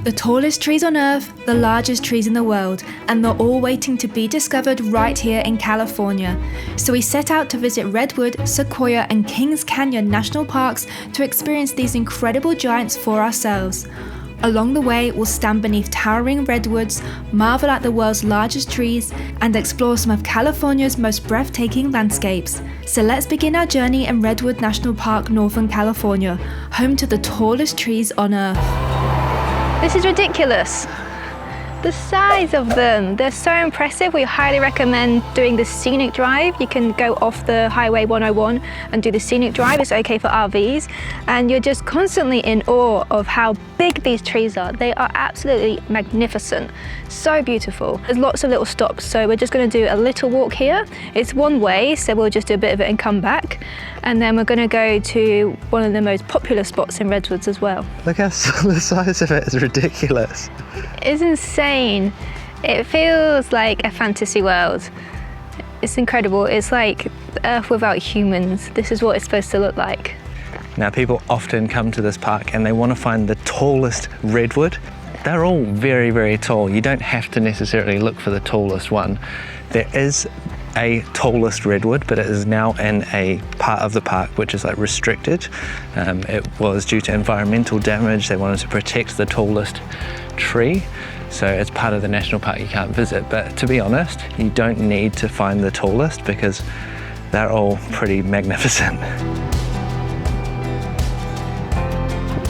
The tallest trees on Earth, the largest trees in the world, and they're all waiting to be discovered right here in California. So we set out to visit Redwood, Sequoia, and Kings Canyon National Parks to experience these incredible giants for ourselves. Along the way, we'll stand beneath towering redwoods, marvel at the world's largest trees, and explore some of California's most breathtaking landscapes. So let's begin our journey in Redwood National Park, Northern California, home to the tallest trees on Earth. This is ridiculous. The size of them, they're so impressive. We highly recommend doing the Scenic drive. You can go off the Highway 101 and do the Scenic drive. It's okay for RVs. And you're just constantly in awe of how big these trees are. They are absolutely magnificent. So beautiful. There's lots of little stops, so we're just going to do a little walk here. It's one way, so we'll just do a bit of it and come back. And then we're going to go to one of the most popular spots in Redwoods as well. Look how the size of it is ridiculous. It's insane. It feels like a fantasy world. It's incredible. It's like Earth without humans. This is what it's supposed to look like. Now, people often come to this park and they want to find the tallest redwood. They're all very, very tall. You don't have to necessarily look for the tallest one. There is a tallest redwood, but it is now in a part of the park which is like restricted. It was due to environmental damage. They wanted to protect the tallest tree, so it's part of the national park you can't visit. But to be honest, you don't need to find the tallest because they're all pretty magnificent.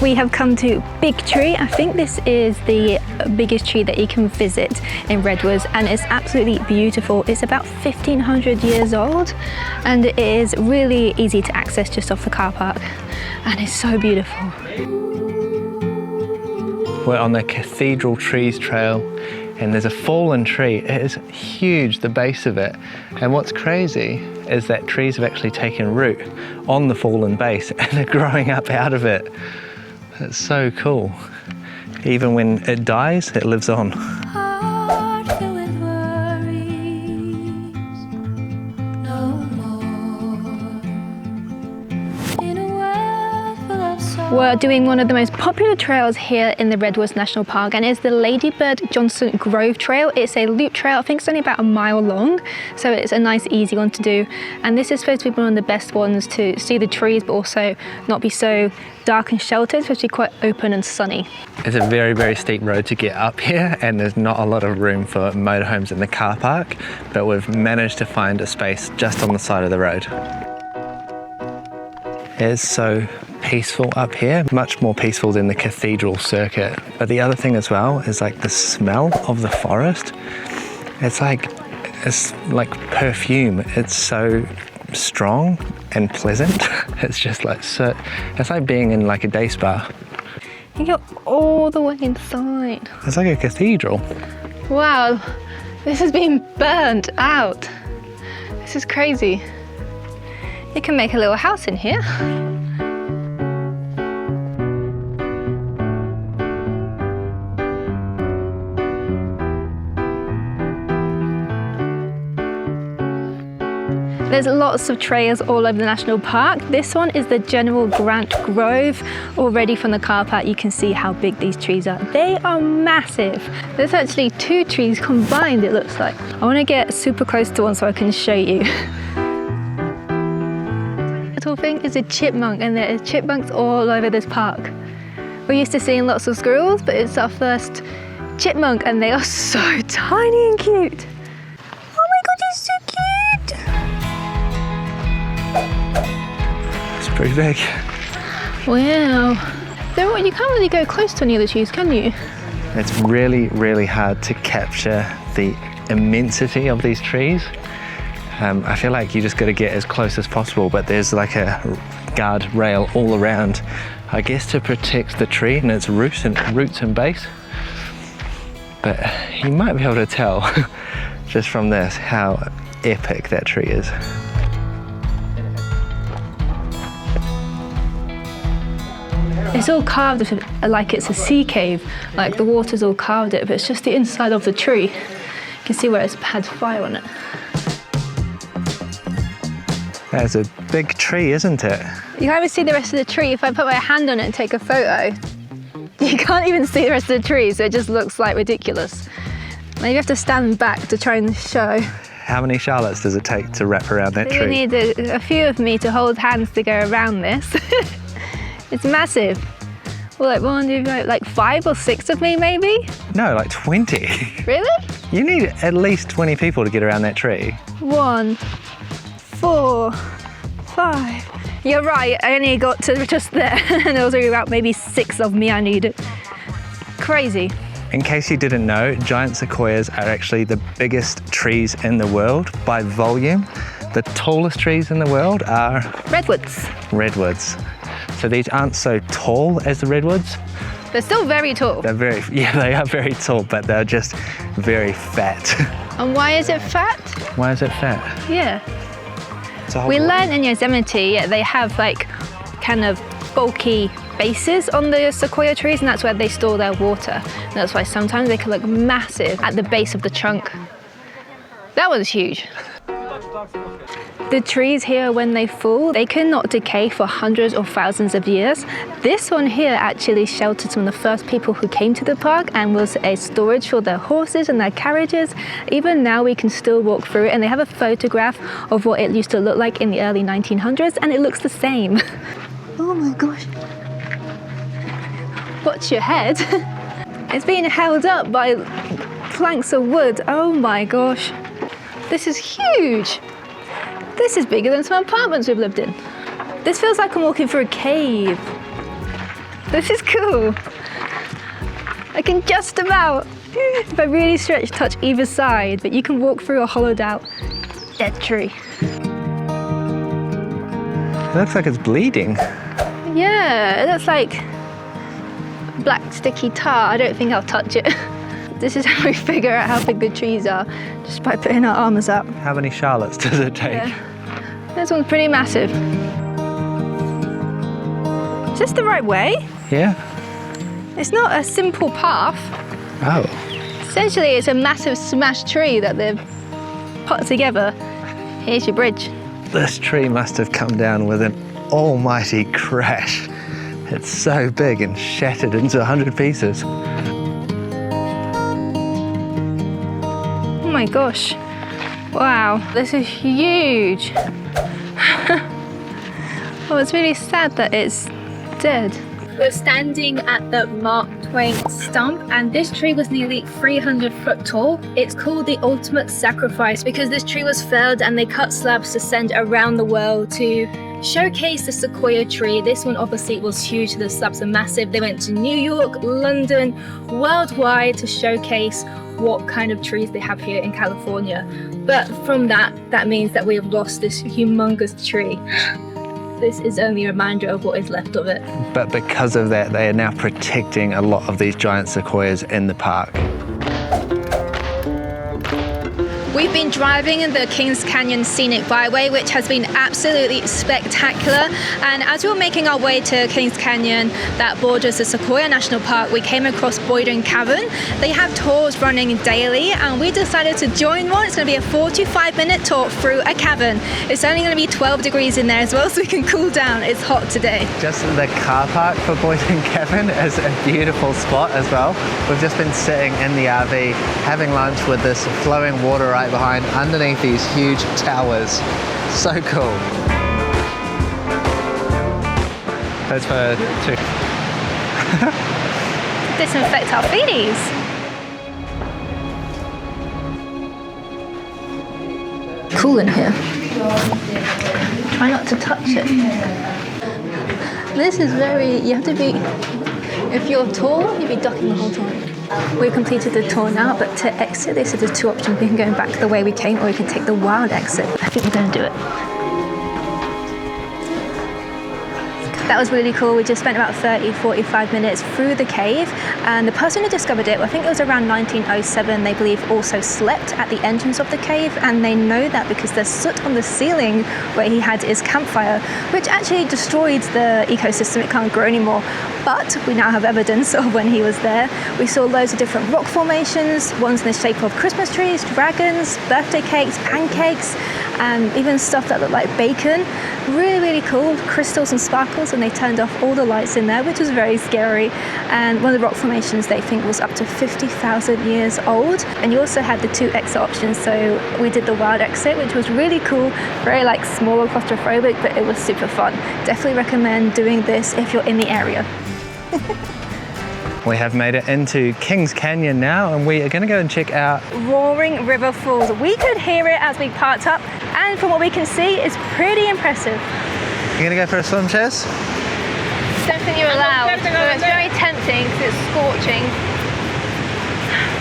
We have come to Big Tree. I think this is the biggest tree that you can visit in Redwoods, and it's absolutely beautiful. It's about 1,500 years old, and it is really easy to access just off the car park, and it's so beautiful. We're on the Cathedral Trees Trail, and there's a fallen tree. It is huge, the base of it. And what's crazy is that trees have actually taken root on the fallen base and are growing up out of it. It's so cool. Even when it dies, it lives on. We're doing one of the most popular trails here in the Redwoods National Park, and it's the Ladybird Johnson Grove Trail. It's a loop trail. I think it's only about a mile long, so it's a nice, easy one to do. And this is supposed to be one of the best ones to see the trees, but also not be so dark and sheltered. It's supposed to be quite open and sunny. It's a very, very steep road to get up here, and there's not a lot of room for motorhomes in the car park, but we've managed to find a space just on the side of the road. It's so peaceful up here, much more peaceful than the cathedral circuit. But the other thing as well is like the smell of the forest. It's like perfume. It's so strong and pleasant. It's just like so, it's like being in like a day spa. You go all the way inside. It's like a cathedral. Wow, this has been burnt out. This is crazy. You can make a little house in here. There's lots of trails all over the national park. This one is the General Grant Grove. Already from the car park you can see how big these trees are. They are massive. There's actually two trees combined, it looks like. I want to get super close to one so I can show you. Little thing is a chipmunk, and there are chipmunks all over this park. We're used to seeing lots of squirrels, but it's our first chipmunk, and they are so tiny and cute. Oh my god, he's so cute! It's pretty big. Wow. You can't really go close to any of the trees, can you? It's really, really hard to capture the immensity of these trees. I feel like you just got to get as close as possible, but there's like a guard rail all around, I guess to protect the tree and its roots and base. But you might be able to tell just from this how epic that tree is. It's all carved like it's a sea cave, like the water's all carved it, but it's just the inside of the tree. You can see where it's had fire on it. That's a big tree, isn't it? You can't even see the rest of the tree. If I put my hand on it and take a photo, You can't even see the rest of the trees, so it just looks like ridiculous. Maybe you have to stand back to try and show. How many Charlottes does it take to wrap around that You tree? need a few of me to hold hands to go around this. It's massive. Well, like one, like 5 or 6 of me maybe? No, like 20. Really? You need at least 20 people to get around that tree. 1, 4, 5. You're right, I only got to just there and there was only about maybe 6 of me I needed. Crazy. In case you didn't know, giant sequoias are actually the biggest trees in the world by volume. The tallest trees in the world are Redwoods. redwoods. So these aren't so tall as the redwoods. They're still very tall. They are very tall, but they're just very fat. And why is it fat? Why is it fat? Yeah. It's a whole We lot. learned in Yosemite, they have like kind of bulky bases on the sequoia trees, and that's where they store their water. And that's why sometimes they can look massive at the base of the trunk. That was huge. The trees here, when they fall, they cannot decay for hundreds or thousands of years. This one here actually sheltered some of the first people who came to the park and was a storage for their horses and their carriages. Even now we can still walk through it, and they have a photograph of what it used to look like in the early 1900s, and it looks the same. Oh my gosh. Watch your head. It's being held up by planks of wood. Oh my gosh. This is huge. This is bigger than some apartments we've lived in. This feels like I'm walking through a cave. This is cool. I can just about, if I really stretch, touch either side, but you can walk through a hollowed out dead tree. It looks like it's bleeding. Yeah, it looks like black sticky tar. I don't think I'll touch it. This is how we figure out how big the trees are, just by putting our arms up. How many Charlottes does it take? Yeah. This one's pretty massive. Is this the right way? Yeah. It's not a simple path. Oh. Essentially, it's a massive smashed tree that they've put together. Here's your bridge. This tree must have come down with an almighty crash. It's so big and shattered into 100 pieces. Oh my gosh. Wow, this is huge. Oh, it's really sad that it's dead. We're standing at the Mark Twain stump, and this tree was nearly 300 foot tall. It's called the ultimate sacrifice because this tree was felled and they cut slabs to send around the world to showcase the sequoia tree. This one obviously was huge, the slabs are massive. They went to New York, London, worldwide to showcase what kind of trees they have here in California. But from that means that we have lost this humongous tree. This is only a reminder of what is left of it. But because of that, they are now protecting a lot of these giant sequoias in the park. We've been driving in the Kings Canyon Scenic Byway, which has been absolutely spectacular. And as we were making our way to Kings Canyon that borders the Sequoia National Park, we came across Boyden Cavern. They have tours running daily, and we decided to join one. It's going to be a 45-minute tour through a cavern. It's only going to be 12 degrees in there as well, so we can cool down. It's hot today. Just the car park for Boyden Cavern is a beautiful spot as well. We've just been sitting in the RV having lunch with this flowing water right behind underneath these huge towers. So cool. That's for two. Disinfect our feeties. Cool in here. Try not to touch it. This is you have to be, if you're tall, you'd be ducking the whole time. We've completed the tour now, but to exit, they said there's 2 options. We can go back the way we came, or we can take the wild exit. I think we're going to do it. That was really cool. We just spent about 30-45 minutes through the cave, and the person who discovered it, I think it was around 1907, they believe also slept at the entrance of the cave, and they know that because there's soot on the ceiling where he had his campfire, which actually destroyed the ecosystem. It can't grow anymore. But we now have evidence of when he was there. We saw loads of different rock formations, ones in the shape of Christmas trees, dragons, birthday cakes, pancakes, and even stuff that looked like bacon. Really, really cool. Crystals and sparkles, and they turned off all the lights in there, which was very scary. And one of the rock formations they think was up to 50,000 years old. And you also had the 2 exit options, so we did the wild exit, which was really cool, very like small and claustrophobic, but it was super fun. Definitely recommend doing this if you're in the area. We have made it into Kings Canyon now, and we are going to go and check out Roaring River Falls. We could hear it as we parked up, and from what we can see, it's pretty impressive. You going to go for a swim, Chaz? Don't think you're allowed, but it's very tempting because it's scorching,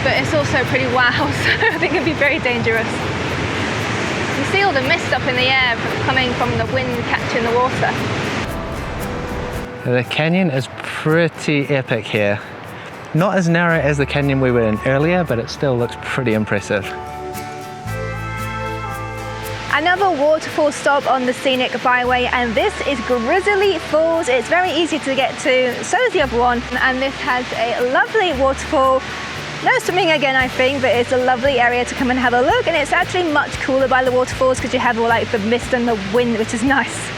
but it's also pretty wild, so I think it'd be very dangerous. You see all the mist up in the air coming from the wind catching the water. The canyon is pretty epic here. Not as narrow as the canyon we were in earlier, but it still looks pretty impressive. Another waterfall stop on the Scenic Byway, and this is Grizzly Falls. It's very easy to get to, so is the other one, and this has a lovely waterfall. No swimming again, I think, but it's a lovely area to come and have a look, and it's actually much cooler by the waterfalls because you have all like the mist and the wind, which is nice.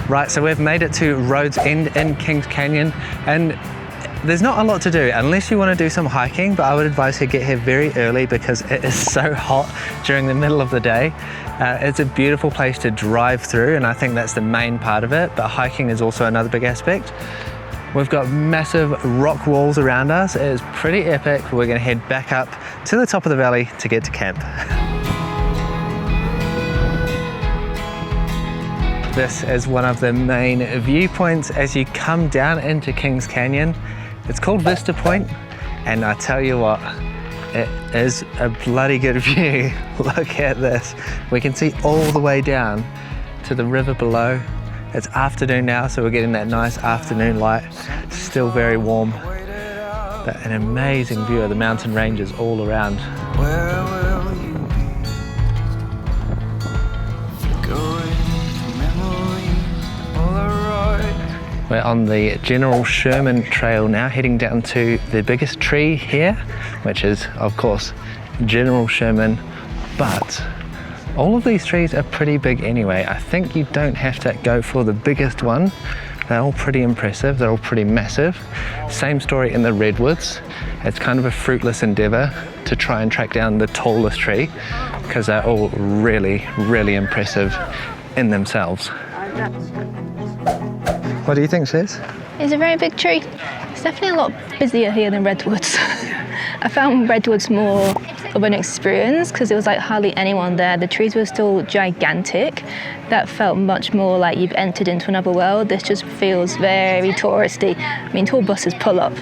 Right, so we've made it to Road's End in Kings Canyon, and there's not a lot to do unless you want to do some hiking, but I would advise you get here very early because it is so hot during the middle of the day. It's a beautiful place to drive through, and I think that's the main part of it, but hiking is also another big aspect. We've got massive rock walls around us. It is pretty epic. We're going to head back up to the top of the valley to get to camp. This is one of the main viewpoints as you come down into Kings Canyon. It's called Vista Point, and I tell you what, it is a bloody good view. Look at this. We can see all the way down to the river below. It's afternoon now, so we're getting that nice afternoon light. Still very warm, but an amazing view of the mountain ranges all around. We're on the General Sherman Trail now, heading down to the biggest tree here, which is, of course, General Sherman, but all of these trees are pretty big anyway. I think you don't have to go for the biggest one. They're all pretty impressive, they're all pretty massive. Same story in the Redwoods. It's kind of a fruitless endeavor to try and track down the tallest tree because they're all really, really impressive in themselves. What do you think, Shiz? It's a very big tree. It's definitely a lot busier here than Redwoods. I found Redwoods more of an experience because there was like hardly anyone there. The trees were still gigantic. That felt much more like you've entered into another world. This just feels very touristy. I mean, tour buses pull up.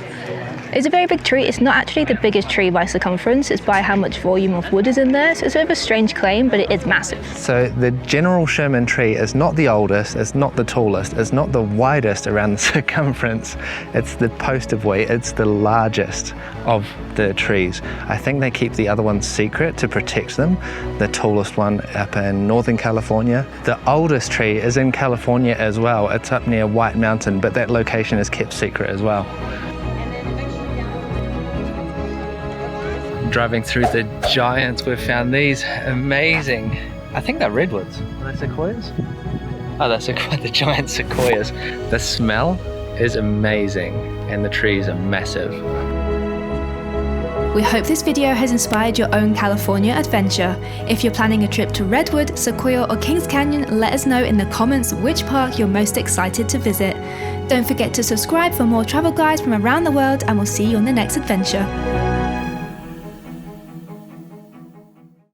It's a very big tree. It's not actually the biggest tree by circumference. It's by how much volume of wood is in there. So it's a bit of a strange claim, but it is massive. So the General Sherman tree is not the oldest, it's not the tallest, it's not the widest around the circumference. It's the poster boy, it's the largest of the trees. I think they keep the other ones secret to protect them. The tallest one up in Northern California. The oldest tree is in California as well. It's up near White Mountain, but that location is kept secret as well. Driving through the giants, we've found these amazing, I think they're redwoods. Are they sequoias? Oh, that's the giant sequoias. The smell is amazing and the trees are massive. We hope this video has inspired your own California adventure. If you're planning a trip to Redwood, Sequoia or Kings Canyon, let us know in the comments which park you're most excited to visit. Don't forget to subscribe for more travel guides from around the world, and we'll see you on the next adventure.